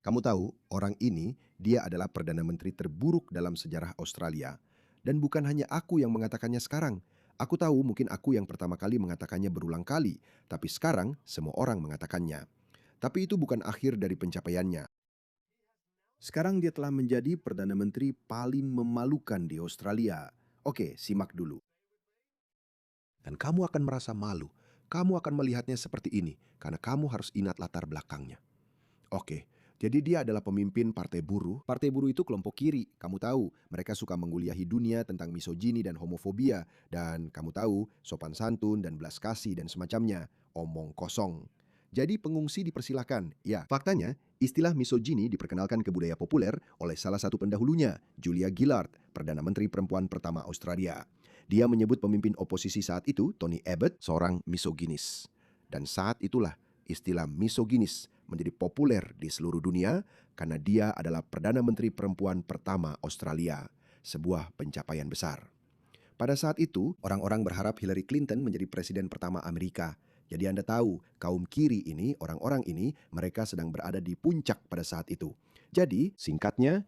Kamu tahu, orang ini, dia adalah Perdana Menteri terburuk dalam sejarah Australia. Dan bukan hanya aku yang mengatakannya sekarang. Aku tahu mungkin aku yang pertama kali mengatakannya berulang kali, tapi sekarang semua orang mengatakannya. Tapi itu bukan akhir dari pencapaiannya. Sekarang dia telah menjadi Perdana Menteri paling memalukan di Australia. Oke, simak dulu. Dan kamu akan merasa malu. Kamu akan melihatnya seperti ini, karena kamu harus ingat latar belakangnya. Oke, jadi dia adalah pemimpin Partai Buruh. Partai Buruh itu kelompok kiri. Kamu tahu, mereka suka mengguliahi dunia tentang misogini dan homofobia. Dan kamu tahu, sopan santun dan belas kasih dan semacamnya. Omong kosong. Jadi pengungsi dipersilakan. Ya, faktanya, istilah misogini diperkenalkan ke budaya populer oleh salah satu pendahulunya, Julia Gillard, Perdana Menteri Perempuan pertama Australia. Dia menyebut pemimpin oposisi saat itu, Tony Abbott, seorang misoginis. Dan saat itulah istilah misoginis menjadi populer di seluruh dunia karena dia adalah Perdana Menteri Perempuan pertama Australia, sebuah pencapaian besar. Pada saat itu, orang-orang berharap Hillary Clinton menjadi presiden pertama Amerika. Jadi Anda tahu, kaum kiri ini, orang-orang ini, mereka sedang berada di puncak pada saat itu. Jadi, singkatnya,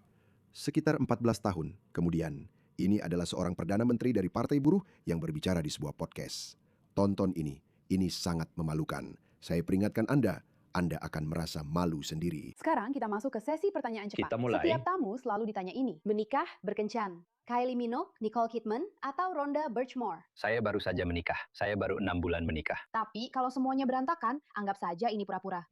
sekitar 14 tahun kemudian, ini adalah seorang Perdana Menteri dari Partai Buruh yang berbicara di sebuah podcast. Tonton ini sangat memalukan. Saya peringatkan Anda akan merasa malu sendiri. Sekarang kita masuk ke sesi pertanyaan cepat. Kita mulai. Setiap tamu selalu ditanya ini. Menikah, berkencan. Kylie Minogue, Nicole Kidman, atau Rhonda Birchmore. Saya baru saja menikah. Saya baru 6 bulan menikah. Tapi kalau semuanya berantakan, anggap saja ini pura-pura.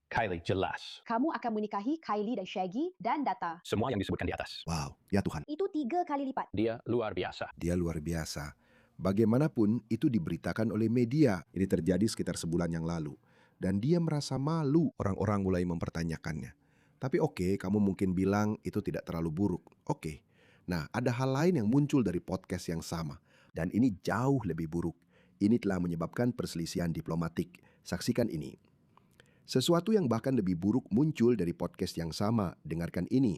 Kylie, jelas. Kamu akan menikahi Kylie dan Shaggy dan Data. Semua yang disebutkan di atas. Wow, ya Tuhan, Itu 3 kali lipat. Dia luar biasa. dia luar biasa. Bagaimanapun itu diberitakan oleh media. Ini terjadi sekitar sebulan yang lalu. Dan dia merasa malu, orang-orang mulai mempertanyakannya. Tapi oke, kamu mungkin bilang itu tidak terlalu buruk. Oke. Nah, ada hal lain yang muncul dari podcast yang sama. Dan ini jauh lebih buruk. Ini telah menyebabkan perselisihan diplomatik. Saksikan ini. Sesuatu yang bahkan lebih buruk muncul dari podcast yang sama. Dengarkan ini.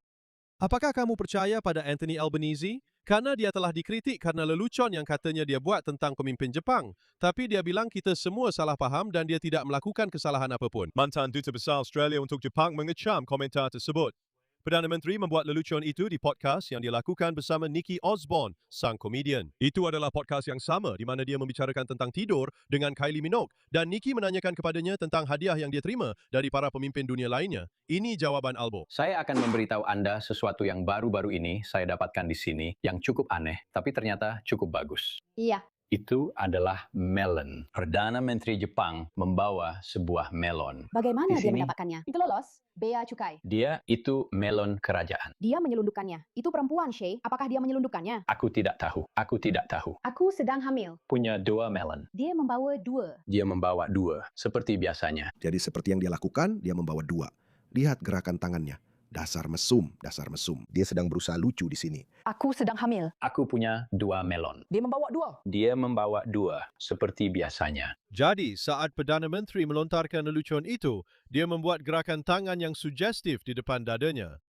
Apakah kamu percaya pada Anthony Albanese? Karena dia telah dikritik karena lelucon yang katanya dia buat tentang pemimpin Jepang. Tapi dia bilang kita semua salah faham dan dia tidak melakukan kesalahan apapun. Mantan Duta Besar Australia untuk Jepang mengecam komentar tersebut. Perdana Menteri membuat lelucon itu di podcast yang dilakukan bersama Nicky Osborne, sang komedian. Itu adalah podcast yang sama di mana dia membicarakan tentang tidur dengan Kylie Minogue dan Nicky menanyakan kepadanya tentang hadiah yang dia terima dari para pemimpin dunia lainnya. Ini jawaban Albo. Saya akan memberitahu Anda sesuatu yang baru-baru ini saya dapatkan di sini yang cukup aneh, tapi ternyata cukup bagus. Iya. Itu adalah melon. Perdana Menteri Jepang membawa sebuah melon. Bagaimana Di dia sini. mendapatkannya? Itu lolos. Bea cukai. Dia itu melon kerajaan. Dia menyelundupkannya. Itu perempuan, Shay. Apakah dia menyelundupkannya? Aku tidak tahu. Aku tidak tahu. Aku sedang hamil. Punya 2 melon. Dia membawa 2. Dia membawa 2, seperti biasanya. Jadi seperti yang dia lakukan, dia membawa 2. Lihat gerakan tangannya. Dasar mesum, dasar mesum. Dia sedang berusaha lucu di sini. Aku sedang hamil. Aku punya 2 melon. Dia membawa 2. Dia membawa 2, seperti biasanya. Jadi, saat Perdana Menteri melontarkan lelucon itu, dia membuat gerakan tangan yang sugestif di depan dadanya.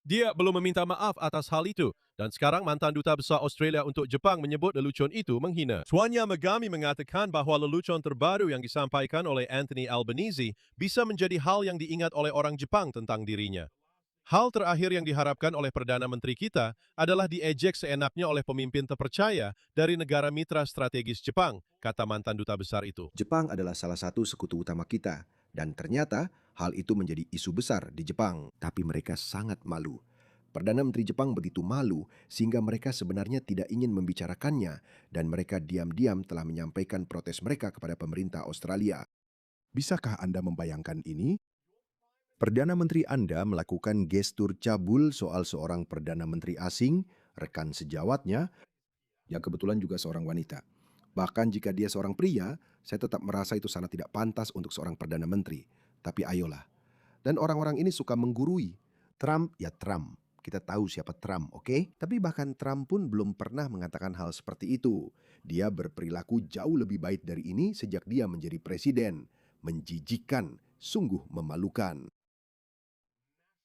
Dia belum meminta maaf atas hal itu, dan sekarang mantan Duta Besar Australia untuk Jepang menyebut lelucon itu menghina. Tuan Yamagami mengatakan bahawa lelucon terbaru yang disampaikan oleh Anthony Albanese bisa menjadi hal yang diingat oleh orang Jepang tentang dirinya. Hal terakhir yang diharapkan oleh Perdana Menteri kita adalah diejek seenaknya oleh pemimpin terpercaya dari negara mitra strategis Jepang, kata mantan Duta Besar itu. Jepang adalah salah satu sekutu utama kita. Dan ternyata hal itu menjadi isu besar di Jepang. Tapi mereka sangat malu. Perdana Menteri Jepang begitu malu sehingga mereka sebenarnya tidak ingin membicarakannya. Dan mereka diam-diam telah menyampaikan protes mereka kepada pemerintah Australia. Bisakah Anda membayangkan ini? Perdana Menteri Anda melakukan gestur cabul soal seorang Perdana Menteri asing, rekan sejawatnya, yang kebetulan juga seorang wanita. Bahkan jika dia seorang pria, saya tetap merasa itu sangat tidak pantas untuk seorang Perdana Menteri. Tapi ayolah. Dan orang-orang ini suka menggurui. Trump, ya Trump. Kita tahu siapa Trump, oke? Tapi bahkan Trump pun belum pernah mengatakan hal seperti itu. Dia berperilaku jauh lebih baik dari ini sejak dia menjadi presiden. Menjijikan, sungguh memalukan.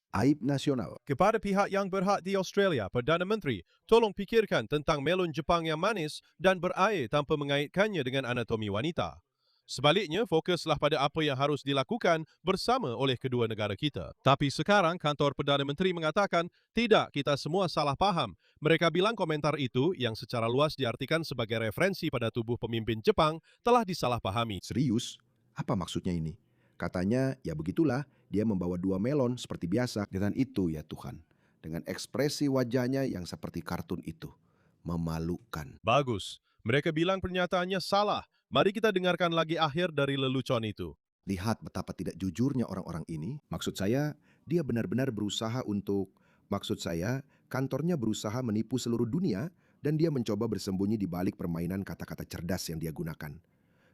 Aib nasional. Kepada pihak yang berhak di Australia, Perdana Menteri, tolong pikirkan tentang melon Jepang yang manis dan berair tanpa mengaitkannya dengan anatomi wanita. Sebaliknya, fokuslah pada apa yang harus dilakukan bersama oleh kedua negara kita. Tapi sekarang, kantor Perdana Menteri mengatakan, tidak, kita semua salah faham. Mereka bilang komentar itu, yang secara luas diartikan sebagai referensi pada tubuh pemimpin Jepang, telah disalahpahami. Serius? Apa maksudnya ini? Katanya, ya begitulah, dia membawa 2 melon seperti biasa. Dengan itu ya Tuhan, dengan ekspresi wajahnya yang seperti kartun itu. Memalukan. Bagus. Mereka bilang pernyataannya salah. Mari kita dengarkan lagi akhir dari lelucon itu. Lihat betapa tidak jujurnya orang-orang ini. Maksud saya, dia benar-benar berusaha untuk... Maksud saya, kantornya berusaha menipu seluruh dunia dan dia mencoba bersembunyi di balik permainan kata-kata cerdas yang dia gunakan.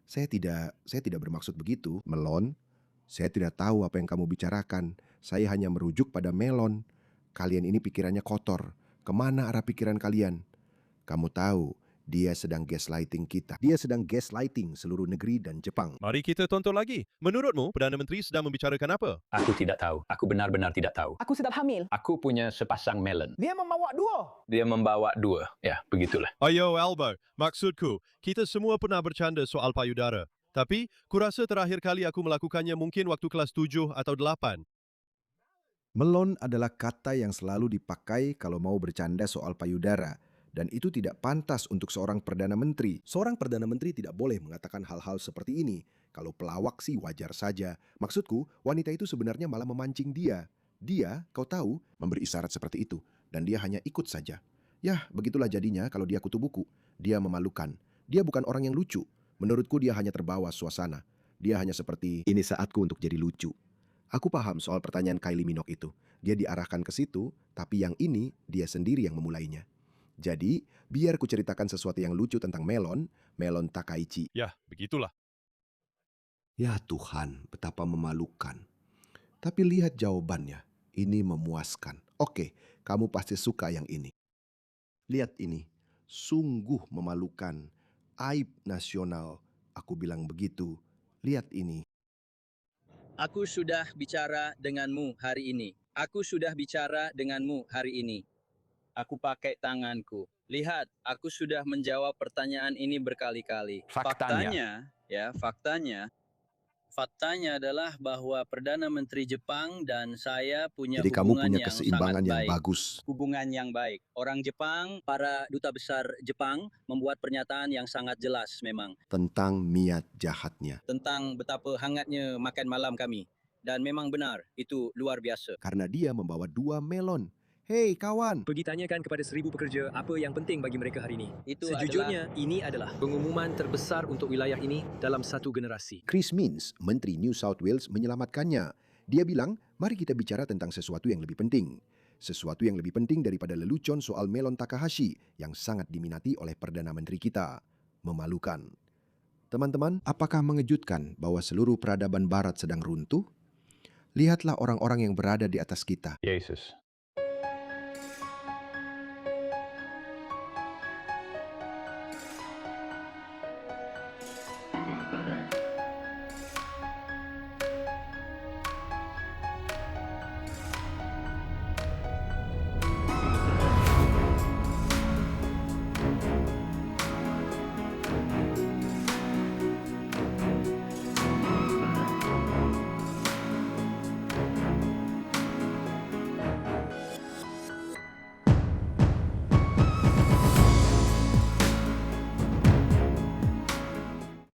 Saya tidak bermaksud begitu, Melon. Saya tidak tahu apa yang kamu bicarakan. Saya hanya merujuk pada Melon. Kalian ini pikirannya kotor. Kemana arah pikiran kalian? Kamu tahu, dia sedang gaslighting kita. Dia sedang gaslighting seluruh negeri dan Jepang. Mari kita tonton lagi. Menurutmu, Perdana Menteri sedang membicarakan apa? Aku tidak tahu. Aku benar-benar tidak tahu. Aku sedang hamil. Aku punya sepasang melon. Dia membawa 2. Dia membawa 2. Ya, begitulah. Ayo, Albo. Maksudku, kita semua pernah bercanda soal payudara. Tapi, kurasa terakhir kali aku melakukannya mungkin waktu kelas 7 atau 8. Melon adalah kata yang selalu dipakai kalau mau bercanda soal payudara. Dan itu tidak pantas untuk seorang Perdana Menteri. Seorang Perdana Menteri tidak boleh mengatakan hal-hal seperti ini. Kalau pelawak sih wajar saja. Maksudku, wanita itu sebenarnya malah memancing dia. Dia, kau tahu, memberi isyarat seperti itu. Dan dia hanya ikut saja. Yah, begitulah jadinya kalau dia kutu buku. Dia memalukan. Dia bukan orang yang lucu. Menurutku dia hanya terbawa suasana. Dia hanya seperti, ini saatku untuk jadi lucu. Aku paham soal pertanyaan Kylie Minogue itu. Dia diarahkan ke situ, tapi yang ini dia sendiri yang memulainya. Jadi, biar ku ceritakan sesuatu yang lucu tentang Melon Takaichi. Ya, begitulah. Ya Tuhan, betapa memalukan. Tapi lihat jawabannya, ini memuaskan. Oke, kamu pasti suka yang ini. Lihat ini, sungguh memalukan. Aib nasional, aku bilang begitu. Lihat ini. Aku sudah bicara denganmu hari ini. Aku sudah bicara denganmu hari ini. Aku pakai tanganku. Lihat, aku sudah menjawab pertanyaan ini berkali-kali. Faktanya adalah bahwa Perdana Menteri Jepang dan saya punya Jadi kamu hubungan punya yang keseimbangan sangat yang baik. bagus. Hubungan yang baik. Orang Jepang, para duta besar Jepang membuat pernyataan yang sangat jelas memang Tentang niat jahatnya. tentang betapa hangatnya makan malam kami. Dan memang benar, itu luar biasa. Karena dia membawa 2 melon. Hei kawan, Pergi tanyakan kepada 1000 pekerja apa yang penting bagi mereka hari ini. Itu Sejujurnya, ini adalah pengumuman terbesar untuk wilayah ini dalam satu generasi. Chris Minns, Menteri New South Wales menyelamatkannya. Dia bilang, mari kita bicara tentang sesuatu yang lebih penting. Sesuatu yang lebih penting daripada lelucon soal Melon Takahashi yang sangat diminati oleh Perdana Menteri kita. Memalukan. Teman-teman, apakah mengejutkan bahwa seluruh peradaban barat sedang runtuh? Lihatlah orang-orang yang berada di atas kita. Yesus.